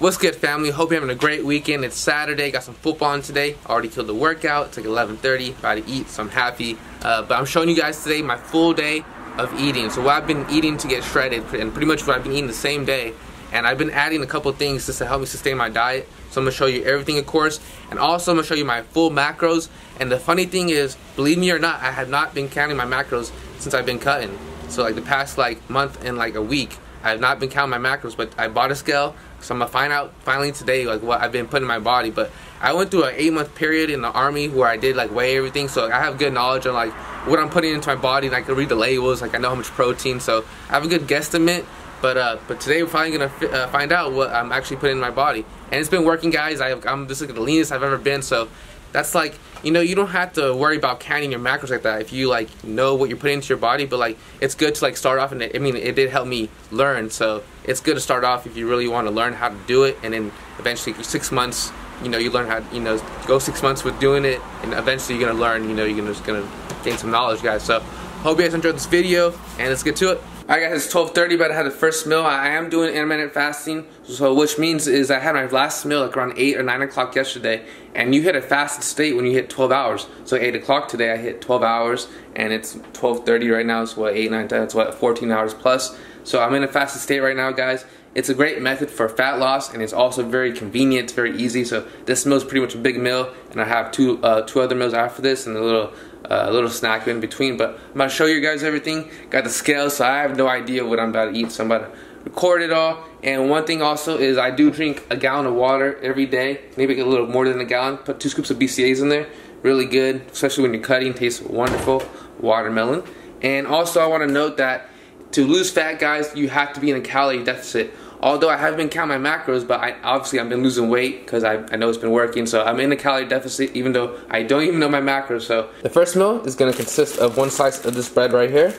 What's good, family? Hope you're having a great weekend. It's Saturday, got some football on today. Already killed the workout. It's like 11:30, about to eat, so I'm happy. But I'm showing you guys today my full day of eating. So what I've been eating to get shredded, and pretty much what I've been eating the same day. And I've been adding a couple things just to help me sustain my diet. So I'm gonna show you everything, of course. And also I'm gonna show you my full macros. And the funny thing is, believe me or not, I have not been counting my macros since I've been cutting. So like the past month and like a week, I have not been counting my macros, but I bought a scale. So I'm gonna find out finally today like what I've been putting in my body. But I went through an 8-month period in the army where I did like weigh everything, so I have good knowledge on like what I'm putting into my body, and I can read the labels, like I know how much protein, so I have a good guesstimate. But today we're finally gonna find out what I'm actually putting in my body, and it's been working, guys. I'm just like the leanest I've ever been, so that's like, you know, you don't have to worry about counting your macros like that if you like know what you're putting into your body. But like, it's good to like start off, and I mean, it did help me learn, so it's good to start off if you really want to learn how to do it, and then eventually 6 months, you know, you learn how to, you know, go 6 months with doing it, and eventually you're gonna learn, you know, you're just gonna gain some knowledge, guys. So hope you guys enjoyed this video, and let's get to it. Alright guys, it's 12:30, but I had the first meal. I am doing intermittent fasting, so which means is I had my last meal like around 8 or 9 o'clock yesterday, and you hit a fasted state when you hit 12 hours. So 8 o'clock today I hit 12 hours, and it's 12:30 right now, so what, 8, 9, 10, it's what, 14 hours plus. So I'm in a fasted state right now, guys. It's a great method for fat loss, and it's also very convenient, it's very easy. So this meal is pretty much a big meal, and I have two other meals after this, and a little snack in between. But I'm about to show you guys everything. Got the scale, so I have no idea what I'm about to eat, so I'm about to record it all. And one thing also is I do drink a gallon of water every day, maybe a little more than a gallon. Put 2 scoops of BCAAs in there, really good, especially when you're cutting, tastes wonderful. Watermelon. And also I want to note that to lose fat, guys, you have to be in a calorie deficit. Although I haven't been counting my macros, but obviously I've been losing weight because I know it's been working. So I'm in a calorie deficit even though I don't even know my macros. So the first meal is going to consist of 1 slice of this bread right here,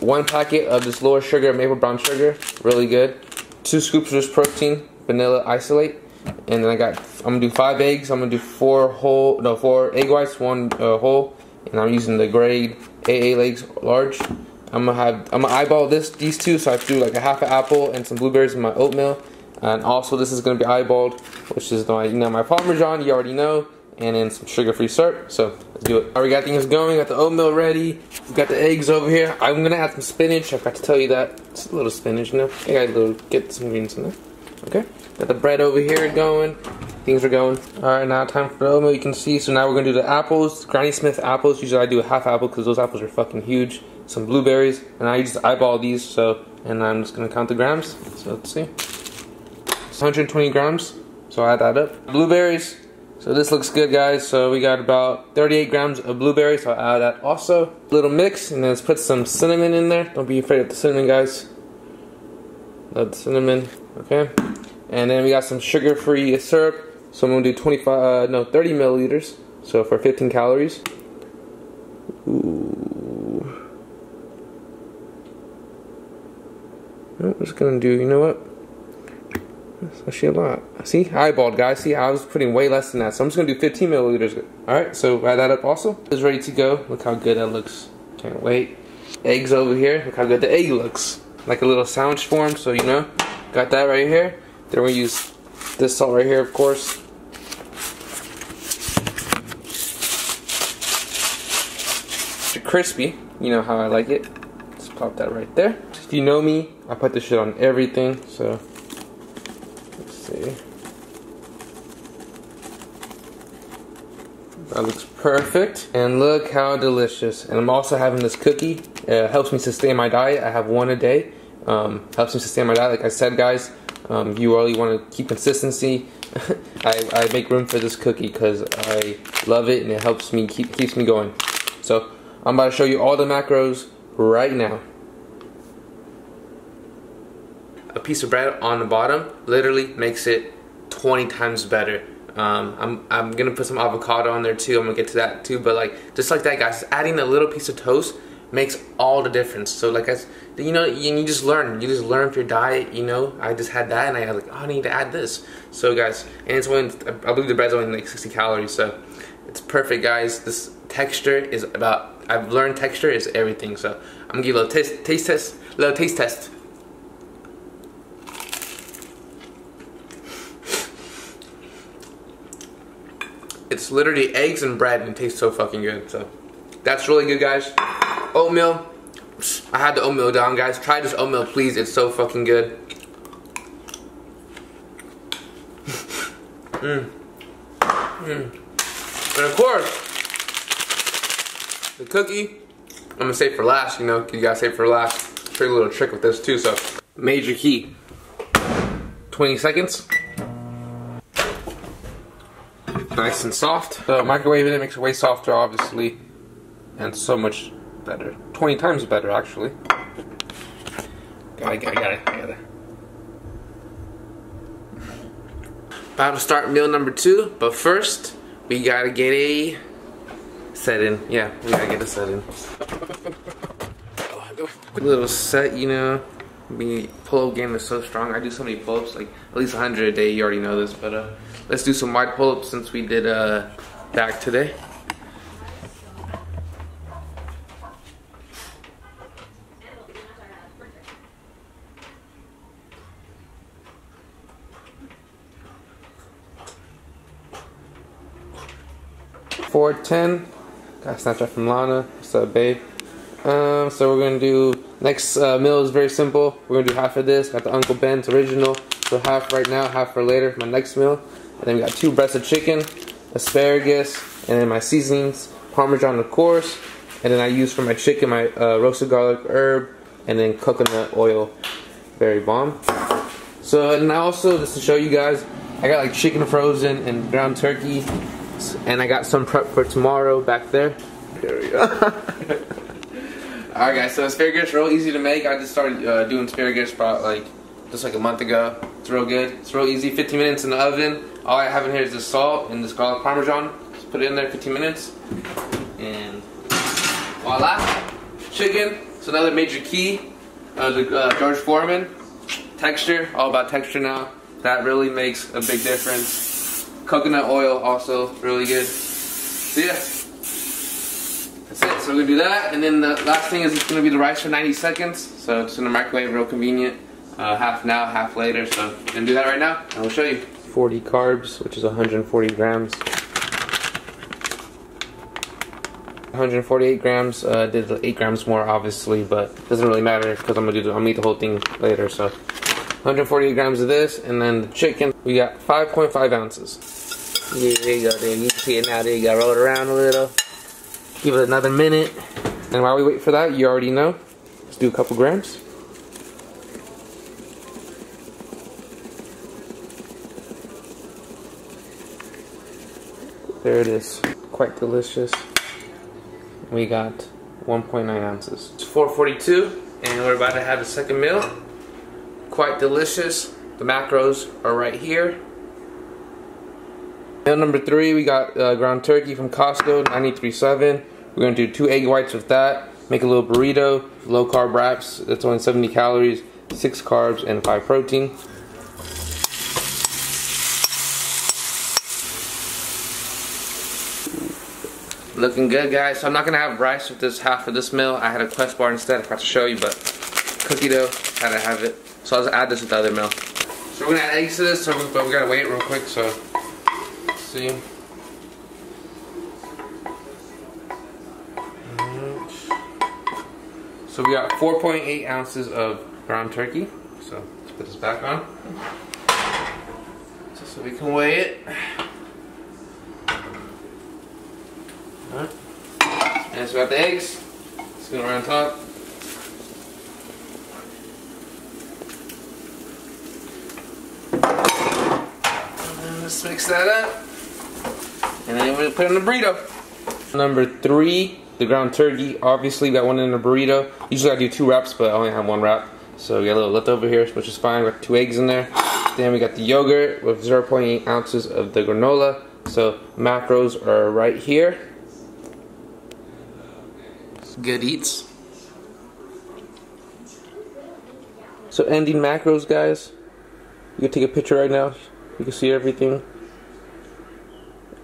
1 packet of this lower sugar maple brown sugar, really good, 2 scoops of this protein, vanilla isolate, and then I'm going to do 5 eggs. I'm going to do 4 egg whites, 1 whole, and I'm using the grade AA legs large. I'm gonna eyeball these two, so I do like a half an apple and some blueberries in my oatmeal, and also this is gonna be eyeballed, which is my Parmesan, you already know, and then some sugar-free syrup. So let's do it. Alright, got things going. Got the oatmeal ready. We got the eggs over here. I'm gonna add some spinach. I forgot to tell you that. It's a little spinach, you know. I gotta get some greens in there. Okay. Got the bread over here going. Things are going. Alright, now time for the oatmeal. You can see. So now we're gonna do the apples. Granny Smith apples. Usually I do a half apple because those apples are fucking huge. Some blueberries, and I just eyeball these, so, and I'm just gonna count the grams. So let's see, it's 120 grams, so I add that up. Blueberries, so this looks good, guys. So we got about 38 grams of blueberries, so I add that also. Little mix, and then let's put some cinnamon in there. Don't be afraid of the cinnamon, guys. Love the cinnamon, okay. And then we got some sugar-free syrup, so I'm gonna do 30 milliliters, so for 15 calories. Ooh. I'm just gonna do, you know what? That's actually a lot. See, eyeballed, guys. See, I was putting way less than that. So I'm just gonna do 15 milliliters. Alright, so add that up also. It's ready to go. Look how good that looks. Can't wait. Eggs over here. Look how good the egg looks. Like a little sandwich form, so you know. Got that right here. Then we use this salt right here, of course. Crispy. You know how I like it. Let's pop that right there. If you know me, I put this shit on everything, so let's see. That looks perfect, and look how delicious. And I'm also having this cookie. It helps me sustain my diet. I have 1 a day. Helps me sustain my diet. Like I said, guys, you really want to keep consistency. I make room for this cookie because I love it, and it helps me keeps me going. So I'm about to show you all the macros right now. A piece of bread on the bottom literally makes it 20 times better. I'm gonna put some avocado on there too. I'm gonna get to that too, but like just like that, guys, adding a little piece of toast makes all the difference. So like you know, you just learn for your diet. You know, I just had that, and I was like, oh, I need to add this. So guys, and it's only, I believe the bread's only like 60 calories, so it's perfect, guys. This texture is I've learned texture is everything. So I'm gonna give you a little taste test. It's literally eggs and bread and it tastes so fucking good. So that's really good, guys. Oatmeal. I had the oatmeal down, guys. Try this oatmeal, please. It's so fucking good. And of course, the cookie, I'm gonna save for last, you know, you gotta save for last. Show you a little trick with this too, so. Major key. 20 seconds. Nice and soft. So microwaving it makes it way softer, obviously. And so much better. 20 times better, actually. I got it. About to start meal number 2, but first, we gotta get a set in. Yeah, we gotta get a set in. A little set, you know. Pull-up game is so strong. I do so many pull-ups, like at least 100 a day. You already know this, but let's do some wide pull-ups since we did back today. $410. Got a Snapchat from Lana. What's up, babe? So we're gonna do next meal is very simple. We're gonna do half of this. Got the Uncle Ben's original, so half right now, half for later. My next meal, and then we got 2 breasts of chicken, asparagus, and then my seasonings, Parmesan of course, and then I use for my chicken my roasted garlic herb, and then coconut oil. Very bomb. So and now also just to show you guys, I got like chicken frozen and ground turkey. And I got some prep for tomorrow back there. There we go. Alright guys, so asparagus, real easy to make. I just started doing asparagus about just like a month ago. It's real good. It's real easy, 15 minutes in the oven. All I have in here is the salt and this garlic parmesan. Just put it in there 15 minutes. And voila. Chicken, it's another major key. The George Foreman. Texture, all about texture now. That really makes a big difference. Coconut oil also really good. So yeah, that's it. So we're gonna do that, and then the last thing is it's gonna be the rice for 90 seconds. So it's in the microwave, real convenient. Half now, half later. So we're gonna do that right now, and we'll show you. 40 carbs, which is 140 grams. 148 grams. Did 8 grams more, obviously, but it doesn't really matter because I'm gonna eat the whole thing later. So 148 grams of this, and then the chicken. We got 5.5 ounces. Yeah, there you go, there. You can see it now. There you go. Roll it around a little. Give it another minute. And while we wait for that, you already know. Let's do a couple grams. There it is. Quite delicious. We got 1.9 ounces. It's 4:42, and we're about to have the second meal. Quite delicious. The macros are right here. Meal number 3, we got ground turkey from Costco, 93.7. We're going to do 2 egg whites with that. Make a little burrito, low carb wraps. That's only 70 calories, 6 carbs, and 5 protein. Looking good, guys. So I'm not going to have rice with this half of this meal. I had a Quest bar instead. I forgot to show you, but cookie dough, had to have it. So I'll just add this with the other meal. So we're going to add eggs to this, but we got to wait real quick, so see. So we got 4.8 ounces of ground turkey. So let's put this back on. Just so we can weigh it. Alright. And so we got the eggs. Let's go around top. Let's mix that up, and then we'll put it in the burrito. Number 3, the ground turkey. Obviously, we got one in the burrito. Usually I do 2 wraps, but I only have 1 wrap. So we got a little leftover here, which is fine. We got 2 eggs in there. Then we got the yogurt with 0.8 ounces of the granola. So macros are right here. Good eats. So ending macros, guys. You can take a picture right now. You can see everything.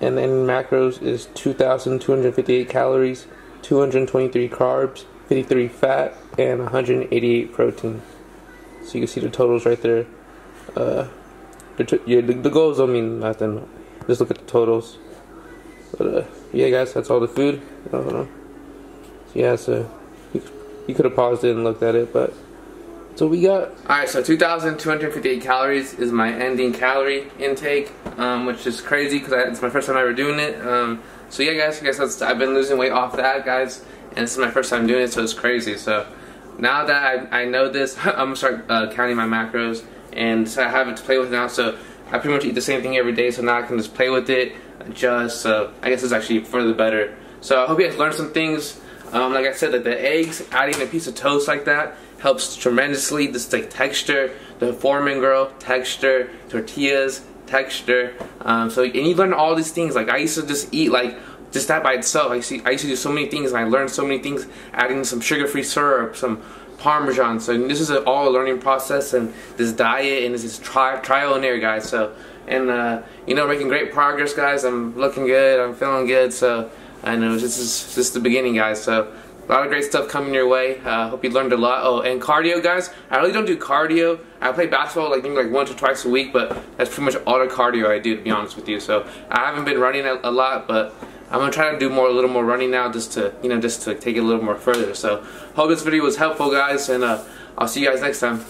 And then macros is 2,258 calories, 223 carbs, 53 fat, and 188 protein. So you can see the totals right there. The goals don't mean nothing. Just look at the totals. But yeah, guys, that's all the food. Yeah, so you could have paused it and looked at it, but that's what we got. Alright, so 2,258 calories is my ending calorie intake, which is crazy because it's my first time ever doing it. So yeah, guys, I guess I've been losing weight off that, guys, and this is my first time doing it, so it's crazy. So now that I know this, I'm gonna start counting my macros, and so I have it to play with now. So I pretty much eat the same thing every day, so now I can just play with it, adjust. So I guess it's actually for the better. So I hope you guys learned some things. Like I said, like the eggs, adding a piece of toast like that helps tremendously. This like texture, the Foreman Grill texture, tortillas texture. So and you learn all these things. Like I used to just eat like just that by itself. I used to do so many things, and I learned so many things. Adding some sugar-free syrup, some Parmesan. So this is all a learning process, and this diet, and this is trial and error, guys. So and you know, making great progress, guys. I'm looking good. I'm feeling good. So I know this is just the beginning, guys. So a lot of great stuff coming your way. Hope you learned a lot. Oh, and cardio, guys. I really don't do cardio. I play basketball like maybe like once or twice a week, but that's pretty much all the cardio I do, to be honest with you. So I haven't been running a lot, but I'm gonna try to do a little more running now, just to take it a little more further. So hope this video was helpful, guys, and I'll see you guys next time.